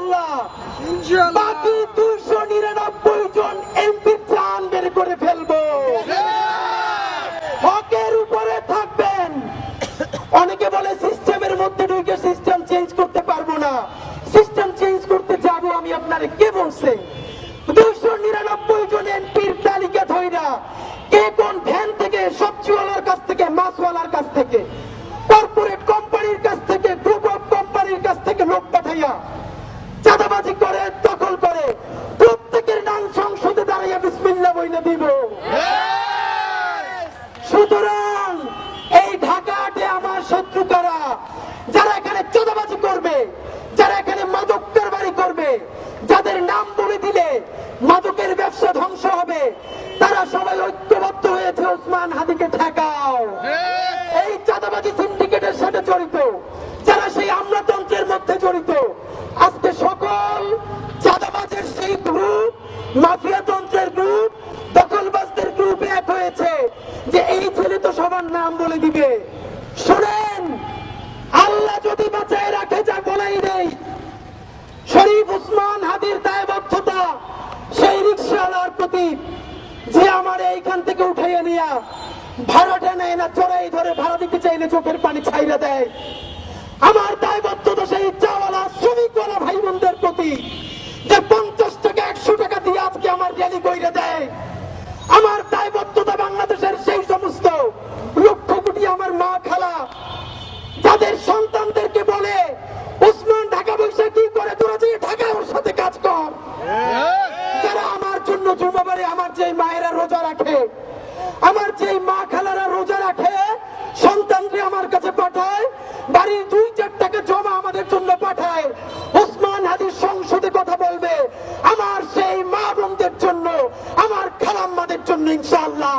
ইনশাআল্লাহ বাকি 299 জন এমপি চান বের করে ফেলবো। হকের উপরে থাকবেন। অনেকে বলে সিস্টেমের মধ্যে ঢুকে সিস্টেম চেঞ্জ করতে পারবো না। সিস্টেম চেঞ্জ করতে যাবো আমি, আপনারে কে বলছে? 299 জন এমপির তালিকা ধইরা কে কোন ভ্যান থেকে, সবজিওয়ালার কাছ থেকে, মাছওয়ালার কাছ থেকে, কর্পোরেট কোম্পানির কাছ থেকে, গ্রুপ অফ কোম্পানির কাছ থেকে লোক পাঠাইয়া চাঁদাবাজি করে, দখল করে, প্রত্যেকের নাম সংসদে দাঁড়াইয়া বিসমিল্লাহ বইলে দিব। সুতরাং এই ঢাকাতে আমার শত্রু কারা? যারা এখানে চাঁদাবাজি করবে, যারা এখানে মাদক কারবারি করবে, যাদের নাম বলে দিলে মাদকের ব্যবসা ধ্বংস হবে, তারা সবাই ঐক্যবদ্ধ হয়েছে ওসমান হাদিকে ঠেকাও। এই চাঁদাবাজি সিন্ডিকেটের সাথে জড়িত, যারা সেই আমলাতন্ত্রের মধ্যে জড়িত, আজকে সকল চাঁদাবাজের সেই গ্রুপ, মাফিয়াতন্ত্রের গ্রুপ, দখলবাজদের গ্রুপ এক হয়েছে যে এই ছেলে তো সবার নাম বলে দিবে। শুনেন, আল্লাহ যদি বাঁচায় রাখে, যা বলাই নেই, শরীফ ওসমান হাদির দায়বদ্ধতা সেই রিকশাওয়ালার প্রতি যে আমার এইখান থেকে উঠাইয়া নিয়া ভাড়াটা নেয় না, চড়াই ধরে ভাড়া দিতে চাইলে চোখের পানি ছাইরা দেয়। আমার দায়বদ্ধতা সেই চাওয়ালা শ্রমিকওয়ালা ভাই বোনদের প্রতি যে 50 টাকা 100 টাকা দিয়ে আজকে আমার র্যালি কইরা দেয়। আমার দায়বদ্ধতা বাংলাদেশের সেই সমস্ত লক্ষ কোটি আমার মা খালা যাদের সন্তানদেরকে বলে ওসমান ঢাকা বৈশা কি করে, তোরা যে ঢাকায় ওর সাথে কাজ কর। যারা আমার জন্য জুমাবারে আমার যে মায়েরা রোজা রাখে, আমার যে মা খালারা রোজা রাখে, সন্তানকে আমার কাছে পাঠায়, বাড়ির 2-4 টাকা জমা আমাদের জন্য পাঠায়, ওসমান হাদির সংসদে কথা বলবে আমার সেই মা বোনদের জন্য, আমার খালাম্মাদের জন্য ইনশাআল্লাহ।